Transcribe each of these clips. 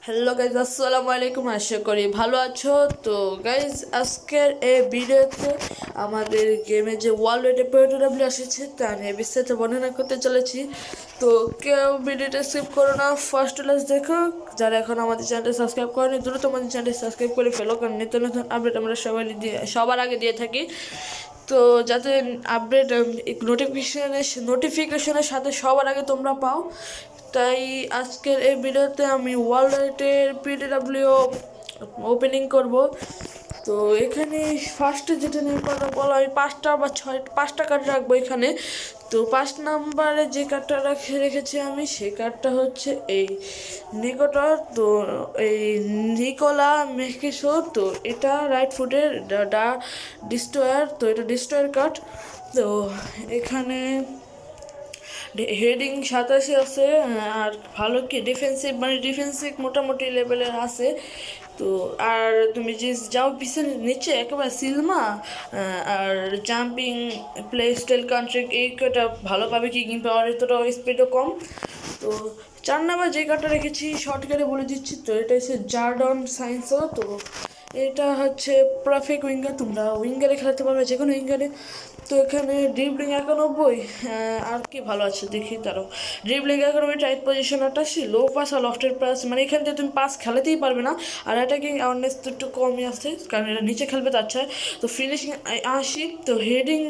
Hello guys, আসসালামু আলাইকুম। আশা করি ভালো আছো। তো গাইজ, আজকের এই ভিডিওতে আমাদের গেমে যে ওয়ার্ল্ড ওয়াইড POW এসেছে তা নিয়ে বিস্তারিত বর্ণনা করতে চলেছি। তো কেউ ভিডিওটা স্কিপ করো না, ফার্স্ট ক্লাস দেখো। যারা এখন আমাদের চ্যানেলটা সাবস্ক্রাইব করেনি দ্রুত আমাদের চ্যানেলটা সাবস্ক্রাইব করে ফেলো, কারণ নিত্য নতুন আপডেট আমরা সবার আগে দিয়ে থাকি। তো যাতে আপডেট নোটিফিকেশনের সাথে সবার আগে তোমরা পাও, তাই আজকের এই ভিডিওতে আমি ওয়ার্ল্ড রাইটের POW ওপেনিং করব। তো এখানে ফার্স্টে যেটা নিয়ে কথা বলো, আমি পাঁচটা কার্ড রাখবো এখানে। তো 5 নম্বরে যে কার্ডটা রেখেছি আমি, সেই কার্ডটা হচ্ছে এই নিকটর। তো এই নিকোলা মেকিসো। তো এটা রাইট ফুটের ডিস্ট্রয়ার। তো এটা ডিস্ট্রয়ার কার্ড। তো এখানে হেডিং 87 আছে। আর ভালো কি ডিফেন্সিভ মোটামুটি লেভেলের আছে। তো আর তুমি যে যাও পিছনে নিচে একেবারে সিলমা আর জাম্পিং প্লে স্টাইল কান্ট্রি, এই কটা ভালো পাবে। কিকিং পাওয়ার এতটা স্পিডও কম। তো 4 নম্বর যে কার্ডটা রেখেছি শর্টকাটে বলে দিচ্ছি। তো এটা হচ্ছে জার্ডন সাইন্সো। তো এটা হচ্ছে পারফেক্ট উইঙ্গার, তোমরা উইঙ্গারে খেলাতে পারবে, যে কোনো উইঙ্গারে। তো এখানে ড্রিবলিং 91। আর কি ভালো আছে দেখি তারও। Dribbling 91, tight possession 88, low pass আর লফটেড পাস, মানে এখান থেকে তুমি পাস খেলাতেই পারবে না। আর অ্যাটাকিং অ্যাওয়ারনেস তো একটু কমই আছে, কারণ এটা নিচে খেলবে তার চায়। তো ফিনিশিং 80। তো হেডিং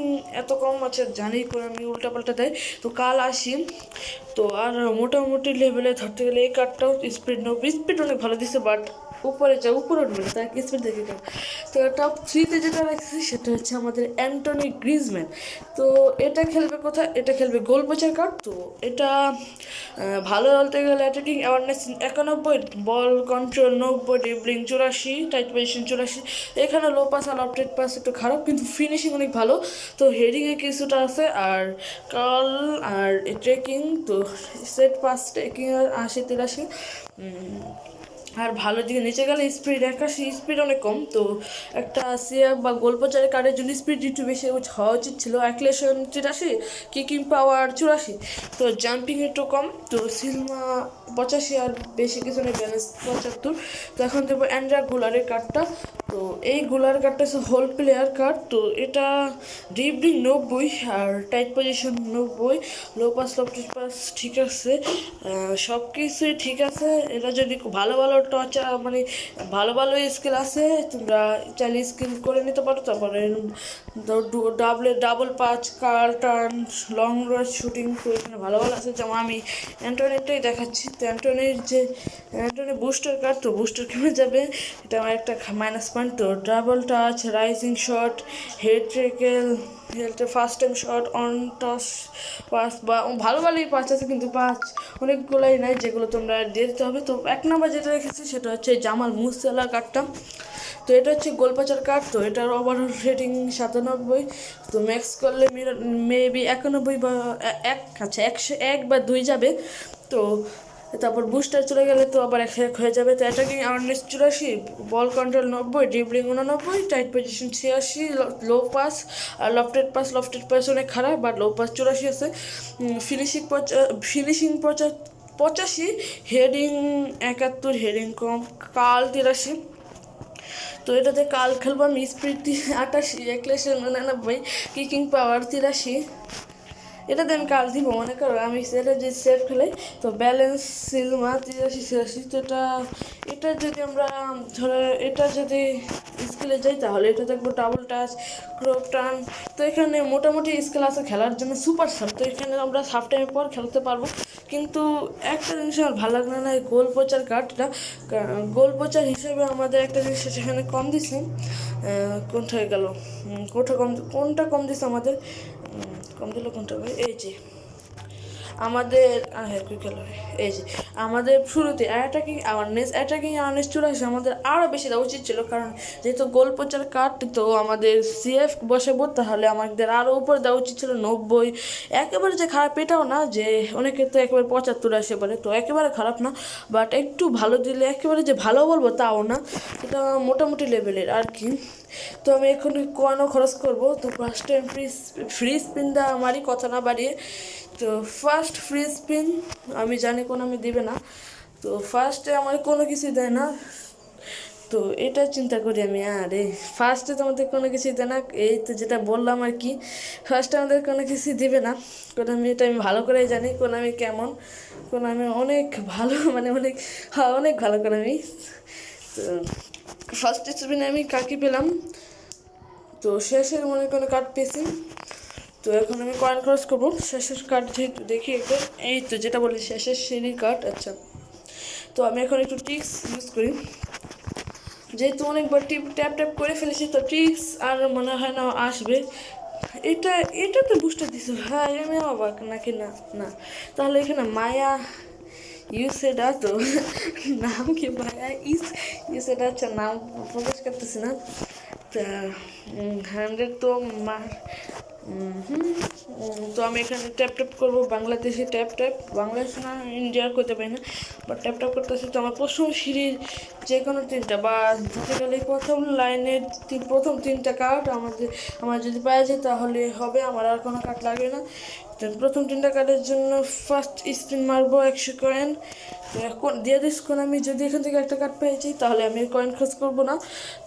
এত কম আছে জানি করে আমি উল্টাপাল্টা দেয়। তো কাল 80। তো আর মোটামুটি লেভেলে ধরতে গেলে এই কার্ডটাও স্পিড অনেক ভালো দিচ্ছে, বাট উপরে উঠবে না, তার স্পিড দেখে কেন। তো টপ 3-তে যেটা রাখছি সেটা হচ্ছে আমাদের অ্যান্টনি গ্রিজম্যান। তো এটা খেলবে কোথায়? এটা খেলবে গোল পোচার কার্ড। তো এটা ভালো বলতে গেলে অ্যাটাকিং অ্যাওয়ারনেস 91, বল কন্ট্রোল 90, ড্রিবলিং 84, টাইট পজিশন 84। এখানে লো পাস আর লফটেড পাস একটু খারাপ, কিন্তু ফিনিশিং অনেক ভালো। তো হেডিংয়ে কিছুটা আছে। আর কার্ল আর ট্রেকিং, তো সেট পাস ট্রেকিং 80-83। আর ভালো দিকে নিচে গেলে স্পিড 81, স্পিড অনেক কম। তো একটা সিএফ বা গোল প্রচারের কার্ডের জন্য স্পিড একটু বেশি হওয়া উচিত ছিল। অ্যাক্লেশন 83, কিকিং পাওয়ার 84। তো জাম্পিং একটু কম। তো সিলমা 85, আর বেশি কিছু নেই, ব্যালেন্স 75। তো এখন দেবো অ্যান্ড্রা গুলারের কার্ডটা। তো এই গুলার কার্ডটা হচ্ছে হোল প্লেয়ার কার্ড। তো এটা ড্রিবলিং 90 আর tight possession 90, low pass lofted pass ঠিক আছে, সব কিছুই ঠিক আছে। এটা যদি ভালো ভালো মানে ভালো স্কিল আছে, তোমরা চাইলে স্কিল করে নিতে পারো। তারপরে ডাবল পাঁচ, curl turn, long range shooting, তো এখানে ভালো আছে। যেমন আমি অ্যান্টনিটাই দেখাচ্ছি। তো অ্যান্টনি বুস্টার কার্ড। তো বুস্টার কেমন যাবে, এটা আমার একটা মাইনাস পয়েন্ট। তো double touch, rising shot, heel trick, হেলথে first time shot, one touch pass, বা ভালোই পাঁচ আছে, কিন্তু পাঁচ অনেকগুলোই নাই যেগুলো তোমরা দিয়ে দিতে হবে। তো 1 নম্বর যেটা রেখেছি সেটা হচ্ছে জামাল মুসিয়ালা কার্ডটা। তো এটা হচ্ছে গোলপাচার কার্ড। তো এটার ওভারঅল রেটিং 97। তো ম্যাক্স করলে মেবি 91 বা 101 বা 2 যাবে। তো তারপর বুস্টার চলে গেলে তো আবার 101 হয়ে যাবে। তো attacking awareness 84, ball control 90, dribbling 89, tight possession 86, low pass আর লফটেড পাস অনেক খারাপ, বাট লো পাস 84 আছে। ফিনিশিং 85, হেডিং 71, হেডিং কম, কাল 83। তো এটাতে কাল খেলবো আমি স্পিড 88, অ্যাক্লেশন 99, কিকিং পাওয়ার 83। এটাতে আমি কাল দিব, মনে করো আমি সেটা যে সেফ খেলাই। তো ব্যালেন্স সিলমা 83-86। তো এটা যদি আমরা ধরো এটা যদি স্কিলে যাই, তাহলে এটা দেখবো ডাবল টাচ, ক্রপ টার্ন। তো এখানে মোটামুটি স্কিল আছে খেলার জন্য, সুপার সাব। তো এখানে আমরা হাফ টাইম পর খেলতে পারবো। কিন্তু একটা জিনিস আমার ভালো লাগলো না, এই গোল পোচার কার্ডটা। গোল পোচার হিসেবে আমাদের একটা জিনিস সেখানে কম দিছে। কোনটায় গেল, কোনটা কম দিছে আমাদের, কম দিল কোনটা ভাই? এই যে আমাদের এই যে আমাদের শুরুতে অ্যাটাকিং অ্যাওয়ারনেস 84, আমাদের আরও বেশি দেওয়া উচিত ছিল, কারণ যেহেতু গোল পোচার কার্ড, তো আমাদের সিএফ বসাবো, তাহলে আমাদের আরও উপরে দেওয়া উচিত ছিল 90। একেবারে যে খারাপ এটাও না, যে অনেকে তো একেবারে 75 আসে পারে, তো একেবারে খারাপ না, বাট একটু ভালো দিলে, একেবারে যে ভালো বলবো তাও না, এটা মোটামুটি লেভেলের আর কি। তো আমি এখন কয়েনও খরচ করবো। তো ফার্স্ট টাইম ফ্রি স্পিন দেওয়া আমারই, কথা না বাড়িয়ে। তো ফার্স্ট ফ্রি স্পিন আমি জানি কোন আমি দিবে না। তো ফার্স্টে আমার কোনো কিছুই দেয় না, তো এটা চিন্তা করি আমি, আরে ফার্স্টে তো আমাদের কোনো কিছুই দেয় না, এই তো যেটা বললাম আর কি, ফার্স্টে আমাদের কোনো কিছুই দেবে না। কারণ আমি এটা আমি ভালো করেই জানি কোন আমি কেমন, কোন আমি অনেক ভালো, মানে অনেক, হ্যাঁ অনেক ভালো করে আমি। তো ফার্স্ট স্পিনে আমি কাকে পেলাম, তো শেষের মনে কোনো কার্ড পেয়েছি। তো এখন আমি কয়েন ক্রস করবো শেষের কার্ড, যেহেতু দেখি একটু, এই তো যেটা বলি শেষের সিঁড়ির কার্ড। আচ্ছা, তো আমি এখন একটু ট্রিক্স ইউজ করি, যেহেতু অনেকবার ট্যাপ ট্যাপ করে ফেলেছি, তো ট্রিক্স আর মনে হয় না আসবে। এটা এটা তো বুস্টার দিছে ভাই, আমি অবাক নাকি, না না, তাহলে এখানে মায়া ইউসেডা, তো নাম কি মায়া ইউসেডা, আচ্ছা নাম প্রকাশ করতেছি না। তা 100 তো মার, তো আমি এখানে ট্যাপ ট্যাপ করবো, বাংলাদেশে ট্যাপ ট্যাপ, বাংলাদেশ না ইন্ডিয়ার করতে পারি না, বাট ট্যাপ ট্যাপ করতেছি। তো আমার প্রথম সিঁড়ির যে কোনো তিনটা, বা ধরতে গেলে প্রথম লাইনের প্রথম তিনটা কার্ড আমার যদি পাওয়া যায় তাহলে হবে, আমার আর কোনো কার্ড লাগবে না। তো প্রথম তিনটা কার্ডের জন্য ফার্স্ট স্পিন মারবো 100 কয়েন। তো এখন দিয়ে দিস, কোন আমি যদি এখান থেকে একটা কার্ড পেয়েছি তাহলে আমি কয়েন খরচ করবো না।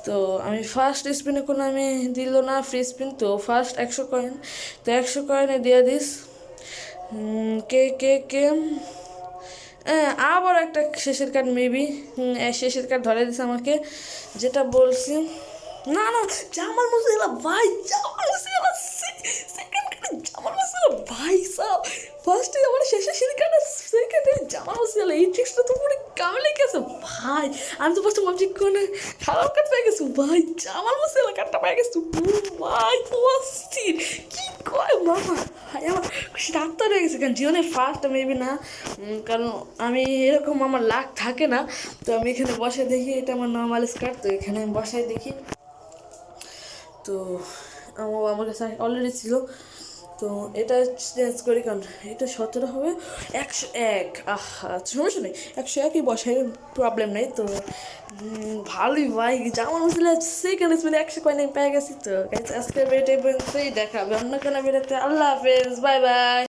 তো আমি ফার্স্ট স্পিনে কোনো আমি দিল না ফ্রি স্পিন, তো ফার্স্ট 100 কয়েন, তো 100 কয়েনে দিয়ে দিস। কে কে কে আবার একটা শেষের কার্ড মেবি, শেষের কার্ড ধরে দিস আমাকে, যেটা বলছি। না না, জামাল মুসিয়ালা ভাই, Jamal Musiala second card, Jamal Musiala ভাই সাব, ফার্স্টে আমার শেষের সিঁড়ি কার্ড, সেকেন্ডে জামাল মুসিয়ালা, এই ট্রিক্সটা তো পুরো কামলে গেছে ভাই। আমি তো ফার্স্টে ভাবছি কোনো খারাপ কার্ড পেয়ে গেছি ভাই, জামাল মুসিয়ালা কার্ডটা পেয়ে গেছি ভাই, অস্থির কি কয় মামা ভাই, আমার খুশি ডাক্তার হয়ে গেছে, কারণ জীবনে ফার্স্ট মেবি না, কারণ আমি এরকম আমার লাক থাকে না। তো আমি এখানে বসে দেখি, এটা আমার নর্মাল স্কার্ট, তো এখানে আমি বসায় দেখি, তো আমার কাছে অলরেডি ছিল, তো এটা চেঞ্জ করি, কারণ এটা 17 হবে, 101, সমস্যা নেই, 101ই বসাই, প্রবলেম নেই। তো ভালোই ভাই, যেমন ছিল সেকেন্ড স্পেলে 100 কয়েন পেয়ে গেছি। তো আজকে বেটে দেখাবে অন্য কোনো বেরোতে, আল্লাহ হাফেজ, বাই বাই।